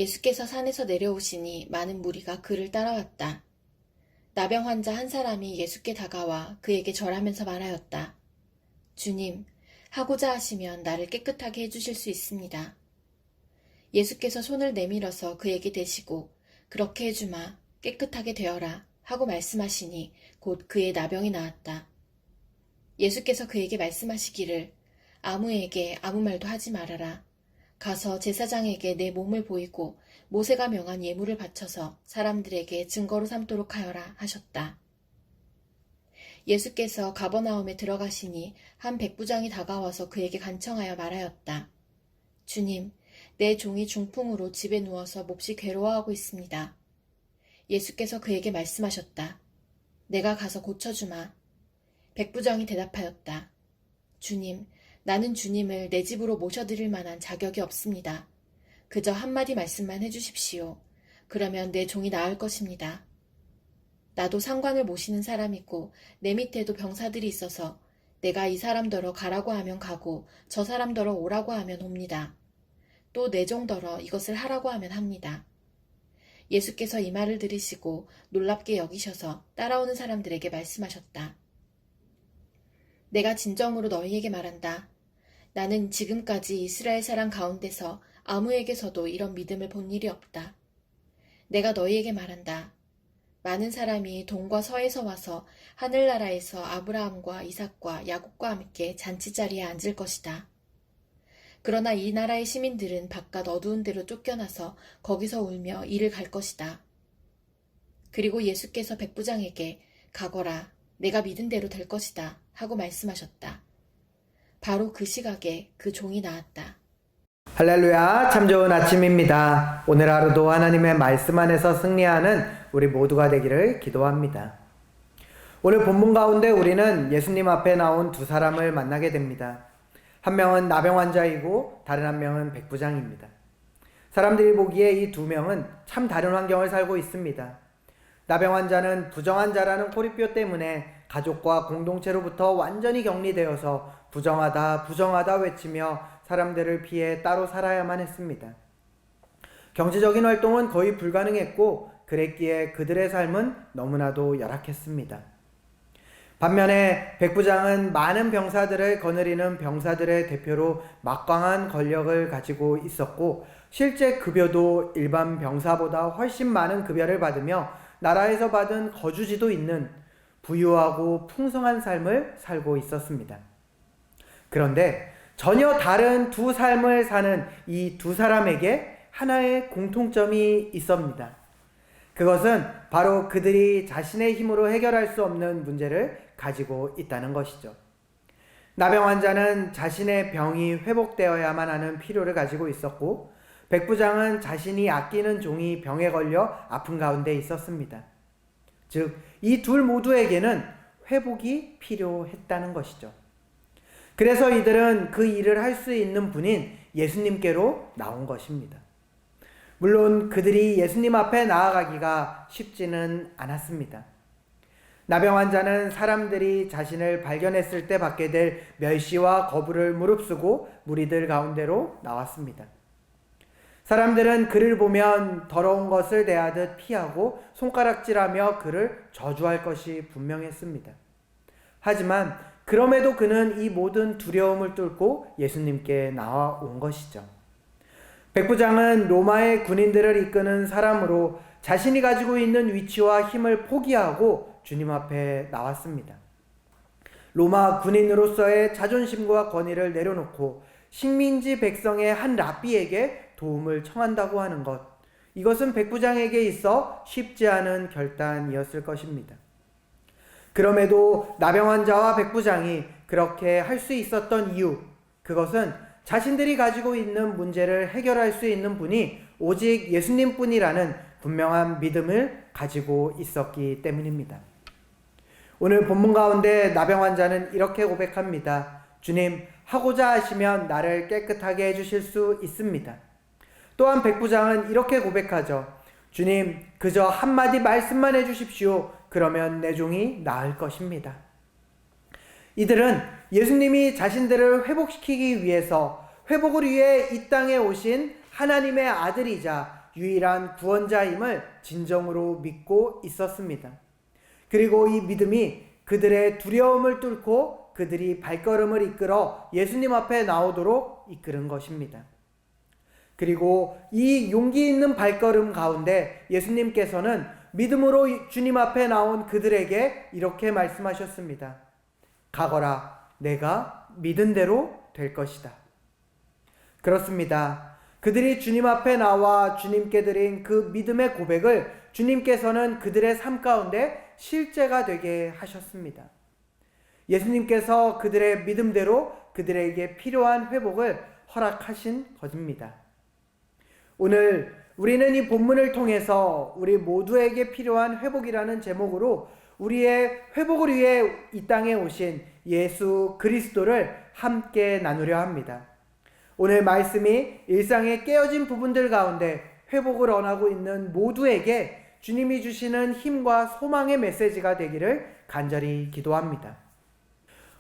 예수께서 산에서 내려오시니 많은 무리가 그를 따라왔다. 나병 환자 한 사람이 예수께 다가와 그에게 절하면서 말하였다. 주님, 하고자 하시면 나를 깨끗하게 해주실 수 있습니다. 예수께서 손을 내밀어서 그에게 대시고 그렇게 해주마, 깨끗하게 되어라 하고 말씀하시니 곧 그의 나병이 나았다. 예수께서 그에게 말씀하시기를 아무에게 아무 말도 하지 말아라. 가서 제사장에게 내 몸을 보이고 모세가 명한 예물을 바쳐서 사람들에게 증거로 삼도록 하여라 하셨다. 예수께서 가버나움에 들어가시니 한 백부장이 다가와서 그에게 간청하여 말하였다. 주님, 내 종이 중풍으로 집에 누워서 몹시 괴로워하고 있습니다. 예수께서 그에게 말씀하셨다. 내가 가서 고쳐주마. 백부장이 대답하였다. 주님, 나는 주님을 내 집으로 모셔드릴 만한 자격이 없습니다. 그저 한마디 말씀만 해주십시오. 그러면 내 종이 나을 것입니다. 나도 상관을 모시는 사람이고 내 밑에도 병사들이 있어서 내가 이 사람더러 가라고 하면 가고 저 사람더러 오라고 하면 옵니다. 또 내 종더러 이것을 하라고 하면 합니다. 예수께서 이 말을 들으시고 놀랍게 여기셔서 따라오는 사람들에게 말씀하셨다. 내가 진정으로 너희에게 말한다. 나는 지금까지 이스라엘 사람 가운데서 아무에게서도 이런 믿음을 본 일이 없다. 내가 너희에게 말한다. 많은 사람이 동과 서에서 와서 하늘나라에서 아브라함과 이삭과 야곱과 함께 잔치자리에 앉을 것이다. 그러나 이 나라의 시민들은 바깥 어두운 데로 쫓겨나서 거기서 울며 이를 갈 것이다. 그리고 예수께서 백부장에게 가거라, 내가 믿은 대로 될 것이다 하고 말씀하셨다. 바로 그 시각에 그 종이 나았다. 할렐루야, 참 좋은 아침입니다. 오늘 하루도 하나님의 말씀 안에서 승리하는 우리 모두가 되기를 기도합니다. 오늘 본문 가운데 우리는 예수님 앞에 나온 두 사람을 만나게 됩니다. 한 명은 나병 환자이고 다른 한 명은 백부장입니다. 사람들이 보기에 이 두 명은 참 다른 환경을 살고 있습니다. 나병 환자는 부정한 자라는 꼬리뼈 때문에 가족과 공동체로부터 완전히 격리되어서 부정하다 부정하다 외치며 사람들을 피해 따로 살아야만 했습니다. 경제적인 활동은 거의 불가능했고 그랬기에 그들의 삶은 너무나도 열악했습니다. 반면에 백부장은 많은 병사들을 거느리는 병사들의 대표로 막강한 권력을 가지고 있었고 실제 급여도 일반 병사보다 훨씬 많은 급여를 받으며 나라에서 받은 거주지도 있는 부유하고 풍성한 삶을 살고 있었습니다. 그런데 전혀 다른 두 삶을 사는 이 두 사람에게 하나의 공통점이 있습니다. 그것은 바로 그들이 자신의 힘으로 해결할 수 없는 문제를 가지고 있다는 것이죠. 나병 환자는 자신의 병이 회복되어야만 하는 필요를 가지고 있었고 백부장은 자신이 아끼는 종이 병에 걸려 아픈 가운데 있었습니다. 즉, 이 둘 모두에게는 회복이 필요했다는 것이죠. 그래서 이들은 그 일을 할 수 있는 분인 예수님께로 나온 것입니다. 물론 그들이 예수님 앞에 나아가기가 쉽지는 않았습니다. 나병 환자는 사람들이 자신을 발견했을 때 받게 될 멸시와 거부를 무릅쓰고 무리들 가운데로 나왔습니다. 사람들은 그를 보면 더러운 것을 대하듯 피하고 손가락질하며 그를 저주할 것이 분명했습니다. 하지만 그럼에도 그는 이 모든 두려움을 뚫고 예수님께 나와온 것이죠. 백부장은 로마의 군인들을 이끄는 사람으로 자신이 가지고 있는 위치와 힘을 포기하고 주님 앞에 나왔습니다. 로마 군인으로서의 자존심과 권위를 내려놓고 식민지 백성의 한 랍비에게 도움을 청한다고 하는 것, 이것은 백부장에게 있어 쉽지 않은 결단이었을 것입니다. 그럼에도 나병 환자와 백부장이 그렇게 할 수 있었던 이유, 그것은 자신들이 가지고 있는 문제를 해결할 수 있는 분이 오직 예수님뿐이라는 분명한 믿음을 가지고 있었기 때문입니다. 오늘 본문 가운데 나병 환자는 이렇게 고백합니다. 주님, 하고자 하시면 나를 깨끗하게 해주실 수 있습니다. 또한 백부장은 이렇게 고백하죠. 주님, 그저 한마디 말씀만 해주십시오. 그러면 내 종이 나을 것입니다. 이들은 예수님이 자신들을 회복시키기 위해서 회복을 위해 이 땅에 오신 하나님의 아들이자 유일한 구원자임을 진정으로 믿고 있었습니다. 그리고 이 믿음이 그들의 두려움을 뚫고 그들이 발걸음을 이끌어 예수님 앞에 나오도록 이끄는 것입니다. 그리고 이 용기 있는 발걸음 가운데 예수님께서는 믿음으로 주님 앞에 나온 그들에게 이렇게 말씀하셨습니다. 가거라, 내가 믿은 대로 될 것이다. 그렇습니다. 그들이 주님 앞에 나와 주님께 드린 그 믿음의 고백을 주님께서는 그들의 삶 가운데 실제가 되게 하셨습니다. 예수님께서 그들의 믿음대로 그들에게 필요한 회복을 허락하신 것입니다. 오늘 우리는 이 본문을 통해서 우리 모두에게 필요한 회복이라는 제목으로 우리의 회복을 위해 이 땅에 오신 예수 그리스도를 함께 나누려 합니다. 오늘 말씀이 일상의 깨어진 부분들 가운데 회복을 원하고 있는 모두에게 주님이 주시는 힘과 소망의 메시지가 되기를 간절히 기도합니다.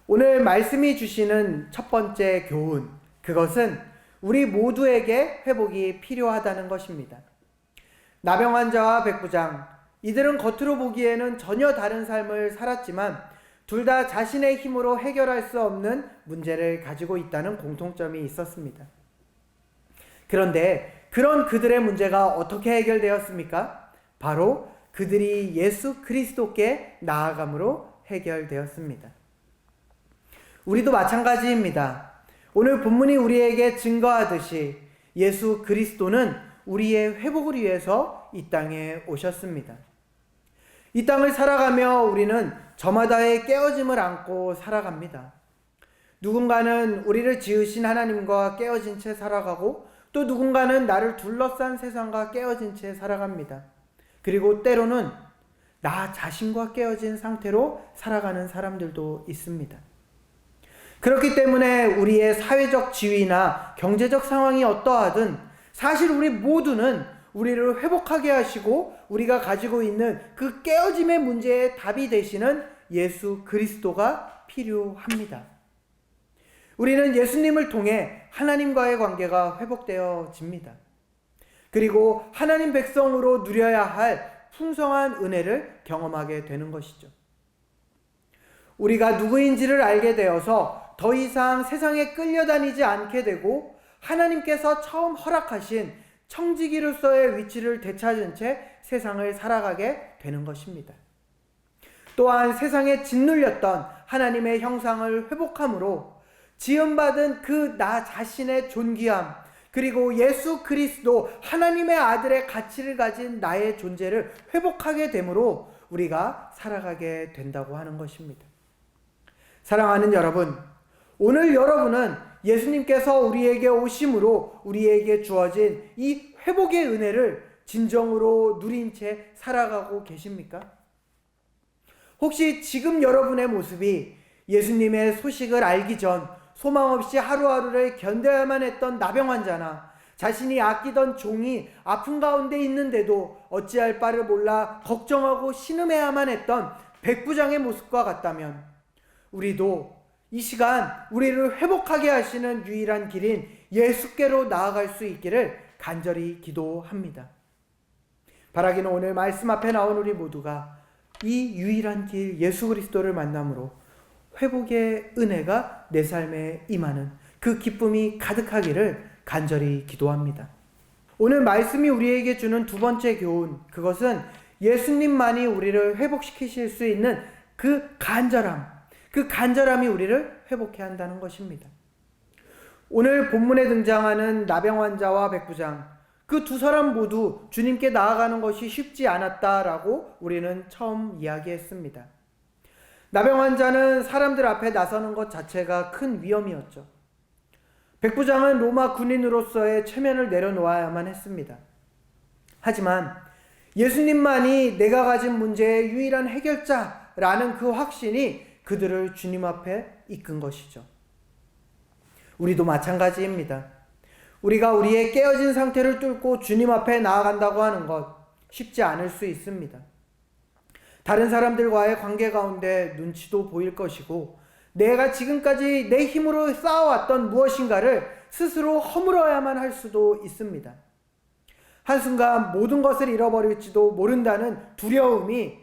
오늘 말씀이 주시는 첫 번째 교훈, 그것은 우리 모두에게 회복이 필요하다는 것입니다. 나병 환자와 백부장, 이들은 겉으로 보기에는 전혀 다른 삶을 살았지만 둘 다 자신의 힘으로 해결할 수 없는 문제를 가지고 있다는 공통점이 있었습니다. 그런데 그런 그들의 문제가 어떻게 해결되었습니까? 바로 그들이 예수 그리스도께 나아감으로 해결되었습니다. 우리도 마찬가지입니다. 오늘 본문이 우리에게 증거하듯이 예수 그리스도는 우리의 회복을 위해서 이 땅에 오셨습니다. 이 땅을 살아가며 우리는 저마다의 깨어짐을 안고 살아갑니다. 누군가는 우리를 지으신 하나님과 깨어진 채 살아가고 또 누군가는 나를 둘러싼 세상과 깨어진 채 살아갑니다. 그리고 때로는 나 자신과 깨어진 상태로 살아가는 사람들도 있습니다. 그렇기 때문에 우리의 사회적 지위나 경제적 상황이 어떠하든 사실 우리 모두는 우리를 회복하게 하시고 우리가 가지고 있는 그 깨어짐의 문제의 답이 되시는 예수 그리스도가 필요합니다. 우리는 예수님을 통해 하나님과의 관계가 회복되어집니다. 그리고 하나님 백성으로 누려야 할 풍성한 은혜를 경험하게 되는 것이죠. 우리가 누구인지를 알게 되어서 더 이상 세상에 끌려다니지 않게 되고 하나님께서 처음 허락하신 청지기로서의 위치를 되찾은 채 세상을 살아가게 되는 것입니다. 또한 세상에 짓눌렸던 하나님의 형상을 회복함으로 지음받은 그 나 자신의 존귀함, 그리고 예수 그리스도 하나님의 아들의 가치를 가진 나의 존재를 회복하게 되므로 우리가 살아가게 된다고 하는 것입니다. 사랑하는 여러분, 오늘 여러분은 예수님께서 우리에게 오심으로 우리에게 주어진 이 회복의 은혜를 진정으로 누린 채 살아가고 계십니까? 혹시 지금 여러분의 모습이 예수님의 소식을 알기 전 소망 없이 하루하루를 견뎌야만 했던 나병 환자나 자신이 아끼던 종이 아픈 가운데 있는데도 어찌할 바를 몰라 걱정하고 신음해야만 했던 백부장의 모습과 같다면 우리도 이 시간 우리를 회복하게 하시는 유일한 길인 예수께로 나아갈 수 있기를 간절히 기도합니다. 바라기는 오늘 말씀 앞에 나온 우리 모두가 이 유일한 길 예수 그리스도를 만남으로 회복의 은혜가 내 삶에 임하는 그 기쁨이 가득하기를 간절히 기도합니다. 오늘 말씀이 우리에게 주는 두 번째 교훈, 그것은 예수님만이 우리를 회복시키실 수 있는 그 간절함이 우리를 회복해 한다는 것입니다. 오늘 본문에 등장하는 나병 환자와 백부장, 그 두 사람 모두 주님께 나아가는 것이 쉽지 않았다라고 우리는 처음 이야기했습니다. 나병 환자는 사람들 앞에 나서는 것 자체가 큰 위험이었죠. 백부장은 로마 군인으로서의 체면을 내려놓아야만 했습니다. 하지만 예수님만이 내가 가진 문제의 유일한 해결자라는 그 확신이 그들을 주님 앞에 이끈 것이죠. 우리도 마찬가지입니다. 우리가 우리의 깨어진 상태를 뚫고 주님 앞에 나아간다고 하는 것 쉽지 않을 수 있습니다. 다른 사람들과의 관계 가운데 눈치도 보일 것이고 내가 지금까지 내 힘으로 쌓아왔던 무엇인가를 스스로 허물어야만 할 수도 있습니다. 한순간 모든 것을 잃어버릴지도 모른다는 두려움이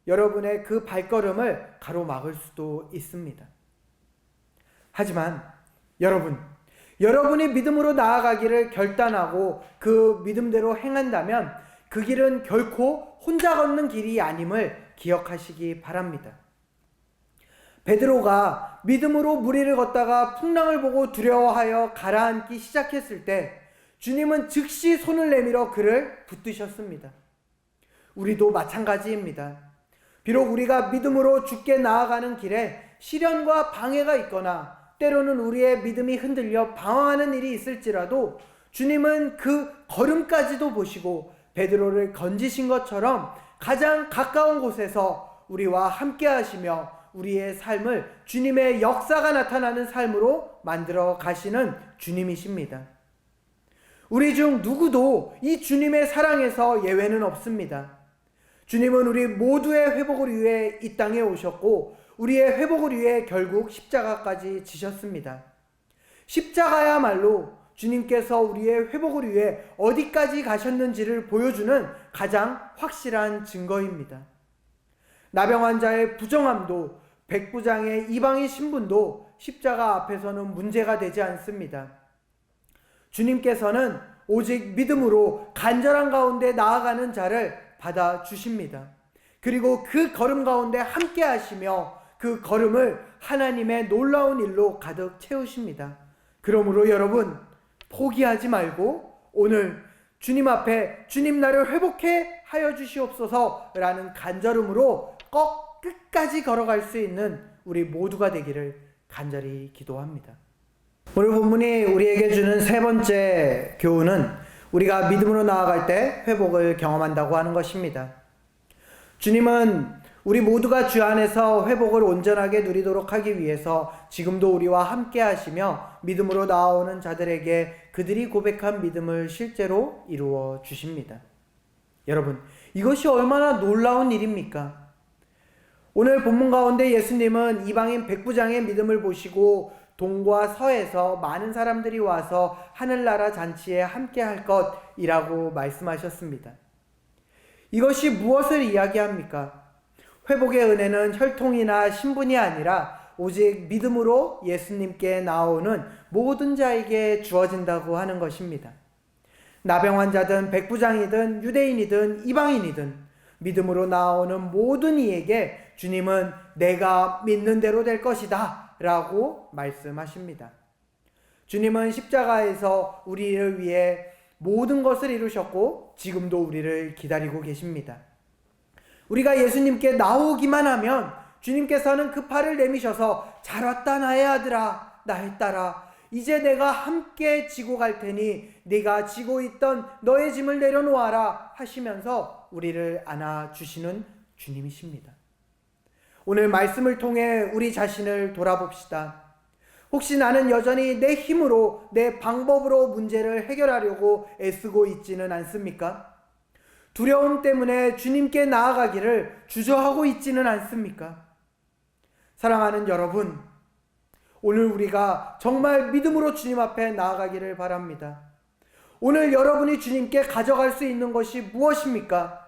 여러분의 그 발걸음을 가로막을 수도 있습니다. 하지만 여러분이 믿음으로 나아가기를 결단하고 그 믿음대로 행한다면 그 길은 결코 혼자 걷는 길이 아님을 기억하시기 바랍니다. 베드로가 믿음으로 무리를 걷다가 풍랑을 보고 두려워하여 가라앉기 시작했을 때 주님은 즉시 손을 내밀어 그를 붙드셨습니다. 우리도 마찬가지입니다. 비록 우리가 믿음으로 주께 나아가는 길에 시련과 방해가 있거나 때로는 우리의 믿음이 흔들려 방황하는 일이 있을지라도 주님은 그 걸음까지도 보시고 베드로를 건지신 것처럼 가장 가까운 곳에서 우리와 함께 하시며 우리의 삶을 주님의 역사가 나타나는 삶으로 만들어 가시는 주님이십니다. 우리 중 누구도 이 주님의 사랑에서 예외는 없습니다. 주님은 우리 모두의 회복을 위해 이 땅에 오셨고 우리의 회복을 위해 결국 십자가까지 지셨습니다. 십자가야말로 주님께서 우리의 회복을 위해 어디까지 가셨는지를 보여주는 가장 확실한 증거입니다. 나병 환자의 부정함도 백부장의 이방인 신분도 십자가 앞에서는 문제가 되지 않습니다. 주님께서는 오직 믿음으로 간절한 가운데 나아가는 자를 받아주십니다. 그리고 그 걸음 가운데 함께 하시며 그 걸음을 하나님의 놀라운 일로 가득 채우십니다. 그러므로 여러분, 포기하지 말고 오늘 주님 앞에 주님 나를 회복해 하여 주시옵소서라는 간절함으로 꼭 끝까지 걸어갈 수 있는 우리 모두가 되기를 간절히 기도합니다. 오늘 본문이 우리에게 주는 세 번째 교훈은 우리가 믿음으로 나아갈 때 회복을 경험한다고 하는 것입니다. 주님은 우리 모두가 주 안에서 회복을 온전하게 누리도록 하기 위해서 지금도 우리와 함께 하시며 믿음으로 나아오는 자들에게 그들이 고백한 믿음을 실제로 이루어 주십니다. 여러분, 이것이 얼마나 놀라운 일입니까? 오늘 본문 가운데 예수님은 이방인 백부장의 믿음을 보시고 동과 서에서 많은 사람들이 와서 하늘나라 잔치에 함께 할 것이라고 말씀하셨습니다. 이것이 무엇을 이야기합니까? 회복의 은혜는 혈통이나 신분이 아니라 오직 믿음으로 예수님께 나오는 모든 자에게 주어진다고 하는 것입니다. 나병 환자든 백부장이든 유대인이든 이방인이든 믿음으로 나오는 모든 이에게 주님은 내가 믿는 대로 될 것이다 라고 말씀하십니다. 주님은 십자가에서 우리를 위해 모든 것을 이루셨고 지금도 우리를 기다리고 계십니다. 우리가 예수님께 나오기만 하면 주님께서는 그 팔을 내미셔서 잘 왔다 나의 아들아 나의 딸아 이제 내가 함께 지고 갈 테니 네가 지고 있던 너의 짐을 내려놓아라 하시면서 우리를 안아주시는 주님이십니다. 오늘 말씀을 통해 우리 자신을 돌아봅시다. 혹시 나는 여전히 내 힘으로 내 방법으로 문제를 해결하려고 애쓰고 있지는 않습니까? 두려움 때문에 주님께 나아가기를 주저하고 있지는 않습니까? 사랑하는 여러분, 오늘 우리가 정말 믿음으로 주님 앞에 나아가기를 바랍니다. 오늘 여러분이 주님께 가져갈 수 있는 것이 무엇입니까?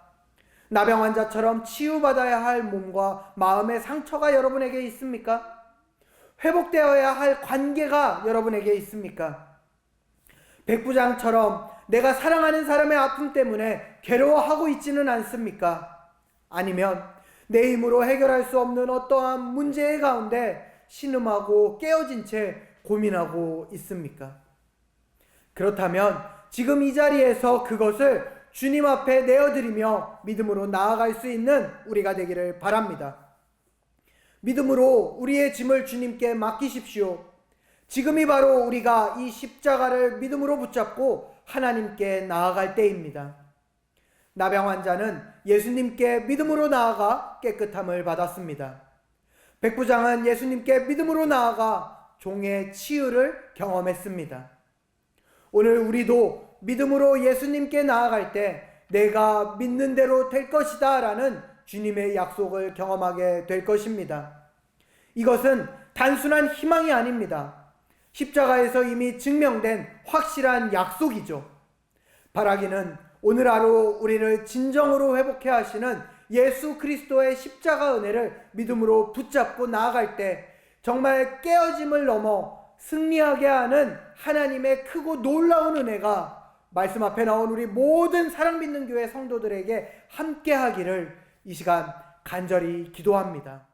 나병 환자처럼 치유받아야 할 몸과 마음의 상처가 여러분에게 있습니까? 회복되어야 할 관계가 여러분에게 있습니까? 백부장처럼 내가 사랑하는 사람의 아픔 때문에 괴로워하고 있지는 않습니까? 아니면 내 힘으로 해결할 수 없는 어떠한 문제의 가운데 신음하고 깨어진 채 고민하고 있습니까? 그렇다면 지금 이 자리에서 그것을 주님 앞에 내어드리며 믿음으로 나아갈 수 있는 우리가 되기를 바랍니다. 믿음으로 우리의 짐을 주님께 맡기십시오. 지금이 바로 우리가 이 십자가를 믿음으로 붙잡고 하나님께 나아갈 때입니다. 나병 환자는 예수님께 믿음으로 나아가 깨끗함을 받았습니다. 백부장은 예수님께 믿음으로 나아가 종의 치유를 경험했습니다. 오늘 우리도 믿음으로 예수님께 나아갈 때 내가 믿는 대로 될 것이다 라는 주님의 약속을 경험하게 될 것입니다. 이것은 단순한 희망이 아닙니다. 십자가에서 이미 증명된 확실한 약속이죠. 바라기는 오늘 하루 우리를 진정으로 회복해 하시는 예수 그리스도의 십자가 은혜를 믿음으로 붙잡고 나아갈 때 정말 깨어짐을 넘어 승리하게 하는 하나님의 크고 놀라운 은혜가 말씀 앞에 나온 우리 모든 사랑 믿는 교회 성도들에게 함께 하기를 이 시간 간절히 기도합니다.